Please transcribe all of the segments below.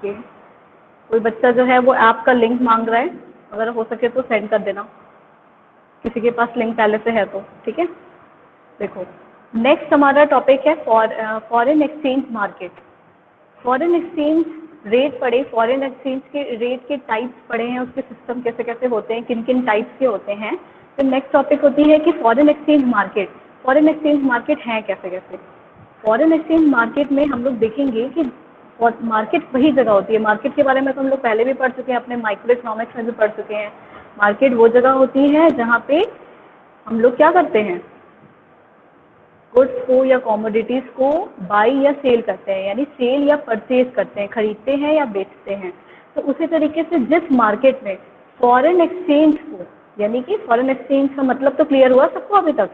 Okay, कोई बच्चा जो है वो ऐप का लिंक मांग रहा है, अगर हो सके तो सेंड कर देना, किसी के पास लिंक पहले से है तो, ठीक है। देखो नेक्स्ट हमारा टॉपिक है foreign exchange market. Foreign exchange rate पढ़े, फॉरेन एक्सचेंज के रेट के टाइप्स पढ़े हैं, उसके सिस्टम कैसे कैसे होते हैं, किन किन टाइप्स के होते हैं। तो नेक्स्ट टॉपिक होती है कि foreign exchange market. Foreign exchange market है कैसे कैसे। फॉरेन एक्सचेंज मार्केट में हम लोग देखेंगे कि मार्केट वही जगह होती है, मार्केट के बारे में तो हम लोग पहले भी पढ़ चुके हैं, अपने माइक्रो इकोनॉमिक्स में भी पढ़ चुके हैं। मार्केट वो जगह होती है जहाँ पे हम लोग क्या करते हैं, गुड्स को या कमोडिटीज़ को बाई या सेल करते हैं, यानी सेल या परचेज करते हैं, खरीदते हैं या बेचते हैं। तो उसी तरीके से जिस मार्केट में फॉरेन एक्सचेंज को, यानी कि फॉरेन एक्सचेंज का मतलब तो क्लियर हुआ सबको अभी तक,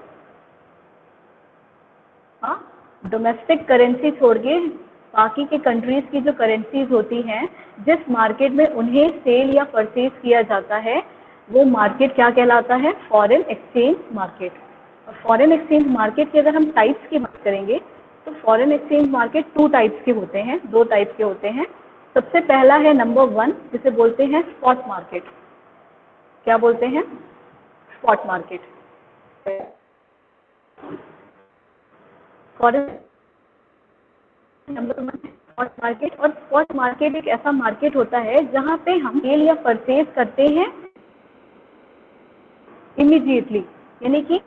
हाँ, डोमेस्टिक करेंसी छोड़ के बाकी के कंट्रीज़ की जो करेंसीज होती हैं, जिस मार्केट में उन्हें सेल या परचेज किया जाता है, वो मार्केट क्या कहलाता है, फॉरेन एक्सचेंज मार्केट। और फॉरेन एक्सचेंज मार्केट की अगर हम टाइप्स की बात करेंगे तो फॉरेन एक्सचेंज मार्केट 2 टाइप्स के होते हैं, 2 टाइप्स के होते हैं। सबसे पहला है नंबर 1, जिसे बोलते हैं स्पॉट मार्केट। क्या बोलते हैं, spot market. Foreign number 1 spot market. और स्पॉट मार्केट एक ऐसा मार्केट होता है जहाँ पे हम सेल या परचेज करते हैं इमीडिएटली, यानी कि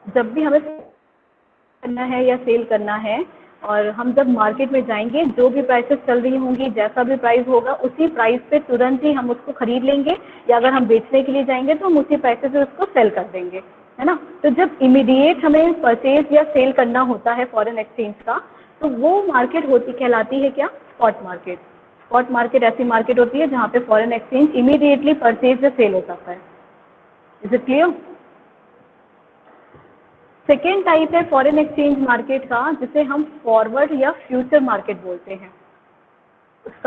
जब भी हमें करना है या सेल करना है, और हम जब मार्केट में जाएंगे, जो भी प्राइसेस चल रही होंगी, जैसा भी प्राइस होगा, उसी प्राइस पे तुरंत ही हम उसको खरीद लेंगे, या अगर हम बेचने के लिए जाएंगे तो हम उसी प्राइस से उसको सेल कर देंगे, है ना। तो जब इमीडिएट हमें परचेज या सेल करना होता है फॉरेन एक्सचेंज का, तो वो मार्केट होती कहलाती है क्या, स्पॉट मार्केट। स्पॉट मार्केट ऐसी मार्केट होती है जहाँ पे फॉरेन एक्सचेंज इमीडिएटली परचेज या सेल हो जाता है। Is it clear. Second type है फॉरेन एक्सचेंज मार्केट का, जिसे हम फॉरवर्ड या फ्यूचर मार्केट बोलते हैं।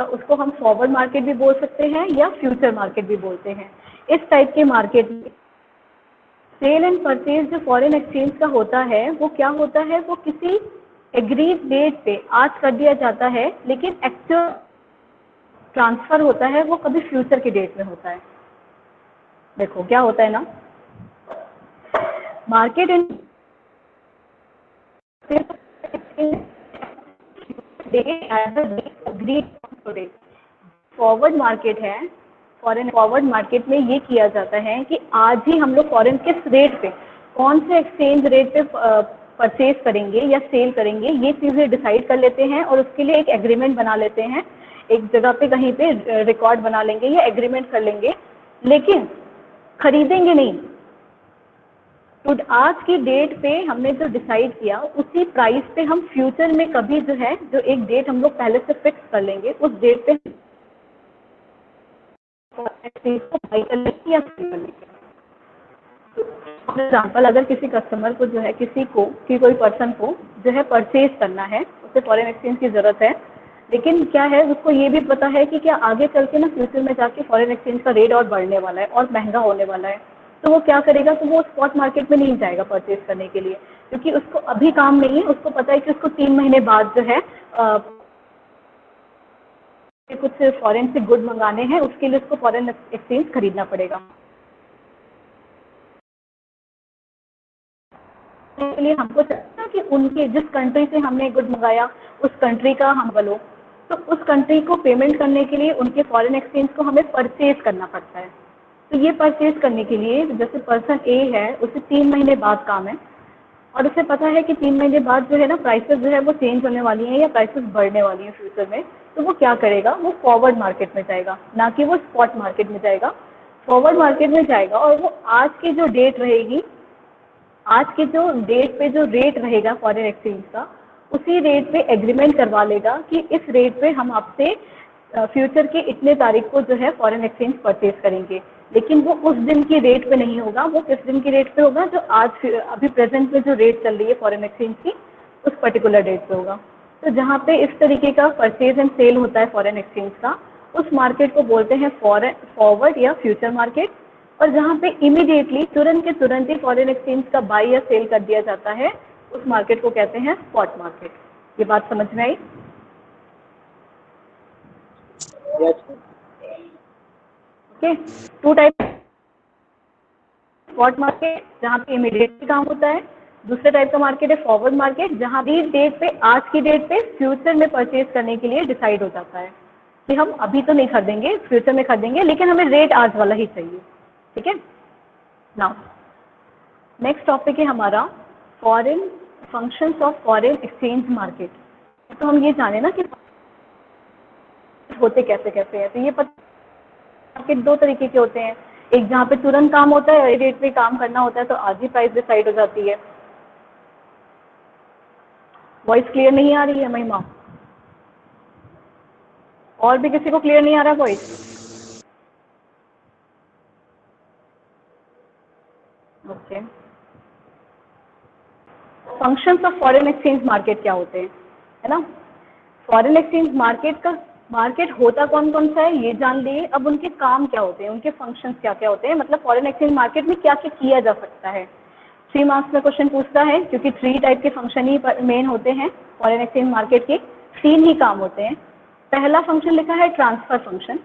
उसको हम फॉरवर्ड मार्केट भी बोल सकते हैं या फ्यूचर मार्केट भी बोलते हैं। इस टाइप के मार्केट में सेल एंड परचेज जो फॉरेन एक्सचेंज का होता है, वो क्या होता है, वो किसी एग्रीड डेट पे आज कर दिया जाता है, लेकिन एक्चुअल ट्रांसफर होता है वो कभी फ्यूचर की डेट में होता है। देखो क्या होता है ना, मार्केट एंड फॉरवर्ड मार्केट है, फॉरेन फॉरवर्ड मार्केट में ये किया जाता है कि आज ही हम लोग फॉरेन किस रेट पे, कौन से एक्सचेंज रेट पे परचेज करेंगे या सेल करेंगे, ये चीज़ें डिसाइड कर लेते हैं और उसके लिए एक एग्रीमेंट बना लेते हैं, एक जगह पे कहीं पे रिकॉर्ड बना लेंगे या एग्रीमेंट कर लेंगे, लेकिन खरीदेंगे नहीं। तो आज की डेट पे हमने जो डिसाइड किया, उसी प्राइस पे हम फ्यूचर में कभी जो है, जो एक डेट हम लोग पहले से फिक्स कर लेंगे, उस डेट पे को बाई कर लेंगे या सेल कर लेंगे। फॉर एग्जाम्पल, अगर किसी कस्टमर को जो है, किसी को कि कोई पर्सन को जो है परचेज करना है, उसे फॉरेन एक्सचेंज की ज़रूरत है, लेकिन क्या है, उसको ये भी पता है कि क्या आगे चल के ना फ्यूचर में जाके फॉरेन एक्सचेंज का रेट और बढ़ने वाला है और महंगा होने वाला है। तो वो क्या करेगा, तो वो स्पॉट मार्केट में नहीं जाएगा परचेज करने के लिए, क्योंकि उसको अभी काम नहीं है। उसको पता है कि उसको 3 महीने बाद जो है कुछ फॉरेन से गुड मंगाने हैं, उसके लिए उसको फॉरेन एक्सचेंज खरीदना पड़ेगा। के लिए हमको चाहिए कि उनके जिस कंट्री से हमने गुड मंगाया, उस कंट्री का हम बोलो, तो उस कंट्री को पेमेंट करने के लिए उनके फॉरेन एक्सचेंज को हमें परचेज करना पड़ता है। तो ये परचेज करने के लिए, जैसे पर्सन ए है, उसे 3 महीने बाद काम है, और उसे पता है कि 3 महीने बाद जो है ना, प्राइसेस जो है वो चेंज होने वाली हैं या प्राइसेस बढ़ने वाली हैं फ्यूचर में। तो वो क्या करेगा, वो फॉरवर्ड मार्केट में जाएगा, ना कि वो स्पॉट मार्केट में जाएगा। फॉरवर्ड मार्केट में जाएगा और वो आज की जो डेट रहेगी, आज के जो डेट पे जो रेट रहेगा फॉरेन एक्सचेंज का, उसी रेट पे एग्रीमेंट करवा लेगा कि इस रेट पे हम आपसे फ्यूचर के इतने तारीख को जो है फॉरेन एक्सचेंज परचेज करेंगे। लेकिन वो उस दिन की रेट पे नहीं होगा, वो किस दिन की रेट पे होगा, जो आज अभी प्रेजेंट में जो रेट चल रही है फॉरेन एक्सचेंज की, उस पर्टिकुलर डेट पे होगा। तो जहाँ पे इस तरीके का परचेज एंड सेल होता है फॉरेन एक्सचेंज का, उस मार्केट को बोलते हैं फॉरवर्ड या फ्यूचर मार्केट। और जहाँ पे इमीडिएटली तुरंत के तुरंत ही फॉरेन एक्सचेंज का बाई या सेल कर दिया जाता है, उस मार्केट को कहते हैं स्पॉट मार्केट। ये बात समझ में आई? Okay, two type, spot market जहाँ पे इमीडिएटली काम होता है, दूसरे टाइप का मार्केट है फॉरवर्ड मार्केट जहाँ भी डेट पे, आज की डेट पे फ्यूचर में परचेज करने के लिए डिसाइड हो जाता है कि हम अभी तो नहीं खरीदेंगे, फ्यूचर में खरीदेंगे, लेकिन हमें रेट आज वाला ही चाहिए। ठीक है, नाउ नेक्स्ट टॉपिक है हमारा foreign functions of foreign exchange market. तो हम ये जाने ना कि होते कैसे कैसे हैं। तो ये पता मार्केट दो तरीके के होते हैं, एक जहाँ पे तुरंत काम होता है, रेट पे काम करना होता है तो आज ही प्राइस डिसाइड हो जाती है। वॉइस क्लियर नहीं आ रही है महिमा? और भी किसी को क्लियर नहीं आ रहा voice? Okay, functions of foreign exchange market क्या होते हैं, है ना? फॉरेन एक्सचेंज मार्केट का मार्केट होता कौन कौन सा है ये जान लिए। अब उनके काम क्या होते हैं, उनके फंक्शंस क्या क्या होते हैं, मतलब फॉरेन एक्सचेंज मार्केट में क्या क्या किया जा सकता है। 3 मार्क्स में क्वेश्चन पूछता है क्योंकि 3 टाइप के फंक्शन ही मेन होते हैं फॉरेन एक्सचेंज मार्केट के, 3 ही काम होते हैं। पहला फंक्शन लिखा है ट्रांसफर फंक्शन।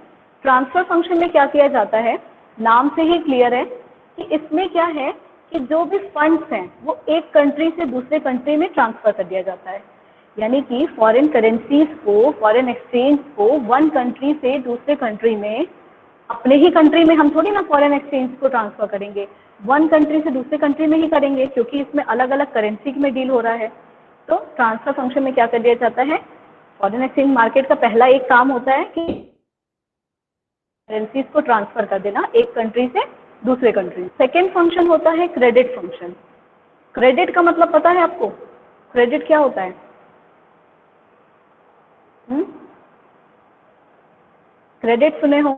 ट्रांसफर फंक्शन में क्या किया जाता है, नाम से ही क्लियर है कि इसमें क्या है कि जो भी फंड्स हैं वो एक कंट्री से दूसरे कंट्री में ट्रांसफर कर दिया जाता है। यानी कि फॉरेन करेंसीज को, फॉरेन एक्सचेंज को वन कंट्री से दूसरे कंट्री में, अपने ही कंट्री में हम थोड़ी ना फॉरेन एक्सचेंज को ट्रांसफर करेंगे, वन कंट्री से दूसरे कंट्री में ही करेंगे क्योंकि इसमें अलग अलग करेंसी में डील हो रहा है। तो ट्रांसफर फंक्शन में क्या कर दिया जाता है, फॉरेन एक्सचेंज मार्केट का पहला एक काम होता है कि करेंसीज को ट्रांसफर कर देना एक कंट्री से दूसरे कंट्री। सेकेंड फंक्शन होता है क्रेडिट फंक्शन। क्रेडिट का मतलब पता है आपको, क्रेडिट क्या होता है? क्रेडिट सुने हो?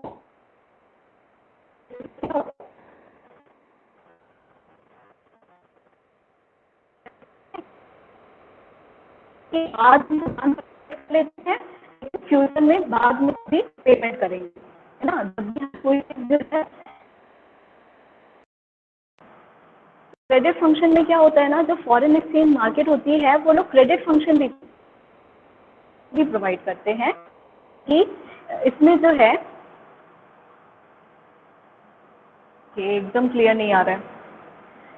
आज लेते हैं, फ्यूचर में बाद में भी पेमेंट करेंगे, है ना? जब भी कोई क्रेडिट फंक्शन में क्या होता है ना, जो फॉरेन एक्सचेंज मार्केट होती है वो लोग क्रेडिट फंक्शन भी प्रोवाइड करते हैं कि इसमें जो है कि एकदम क्लियर नहीं आ रहा है।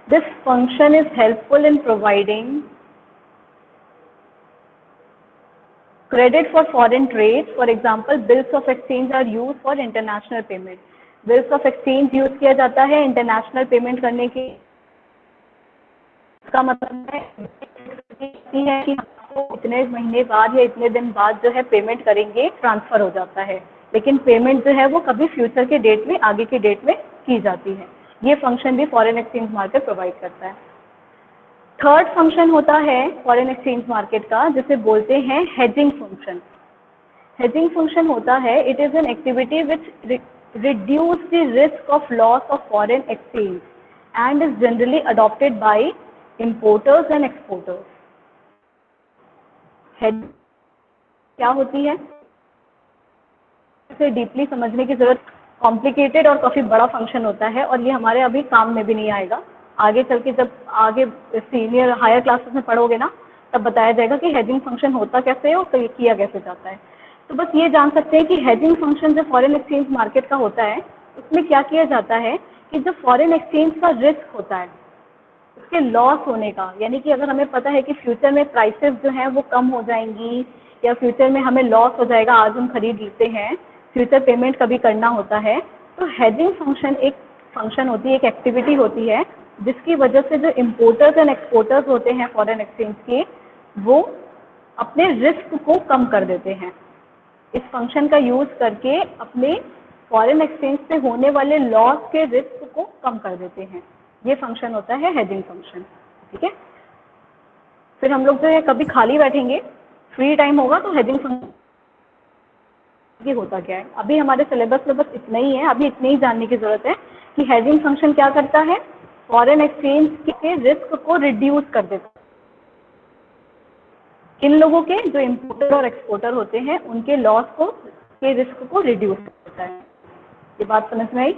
This function is helpful in providing credit for foreign trade. For example, bills of exchange are used for international payment. bills of exchange use किया जाता है इंटरनेशनल पेमेंट करने के। इसका मतलब है कि इतने महीने बाद या इतने दिन बाद जो है पेमेंट करेंगे, ट्रांसफर हो जाता है, लेकिन पेमेंट जो है वो कभी फ्यूचर के डेट में, आगे के डेट में की जाती है। ये फंक्शन भी फॉरेन एक्सचेंज मार्केट प्रोवाइड करता है। थर्ड फंक्शन होता है फॉरेन एक्सचेंज मार्केट का, जिसे बोलते हैं हेजिंग फंक्शन। हेजिंग फंक्शन होता है, it is an activity which reduce the risk of loss of foreign exchange and is generally adopted by importers and exporters. Hedge क्या होती है, इसे डीपली समझने की जरूरत, कॉम्प्लिकेटेड और काफी बड़ा फंक्शन होता है और ये हमारे अभी काम में भी नहीं आएगा। आगे चल के जब आगे सीनियर हायर क्लासेस में पढ़ोगे ना, तब बताया जाएगा कि हेजिंग फंक्शन होता कैसे है और किया कैसे जाता है। तो बस ये जान सकते हैं कि हेजिंग फंक्शन जो फॉरेन एक्सचेंज मार्केट का होता है, उसमें क्या किया जाता है कि जो फॉरेन एक्सचेंज का रिस्क होता है, उसके लॉस होने का, यानी कि अगर हमें पता है कि फ्यूचर में प्राइसेस जो हैं वो कम हो जाएंगी या फ्यूचर में हमें लॉस हो जाएगा, आज हम खरीद लेते हैं, फ्यूचर पेमेंट कभी करना होता है, तो हेजिंग फंक्शन एक फंक्शन होती है, एक एक्टिविटी होती है जिसकी वजह से जो इम्पोर्टर्स एंड एक्सपोर्टर्स होते हैं फॉरेन एक्सचेंज के, वो अपने रिस्क को कम कर देते हैं। इस फंक्शन का यूज करके अपने फॉरेन एक्सचेंज से होने वाले लॉस के रिस्क को कम कर देते हैं। ये फंक्शन होता है हेजिंग फंक्शन। ठीक है, फिर हम लोग जो है कभी खाली बैठेंगे, फ्री टाइम होगा तो हेजिंग फंक्शन ये होता क्या है, अभी हमारे सिलेबस में बस इतना ही है, अभी इतनी ही जानने की जरूरत है कि हेजिंग फंक्शन क्या करता है, फॉरेन एक्सचेंज के रिस्क को रिड्यूस कर देता है। इन लोगों के जो इम्पोर्टर और एक्सपोर्टर होते हैं उनके लॉस को, के रिस्क को रिड्यूस करता है। ये बात समझ में आई?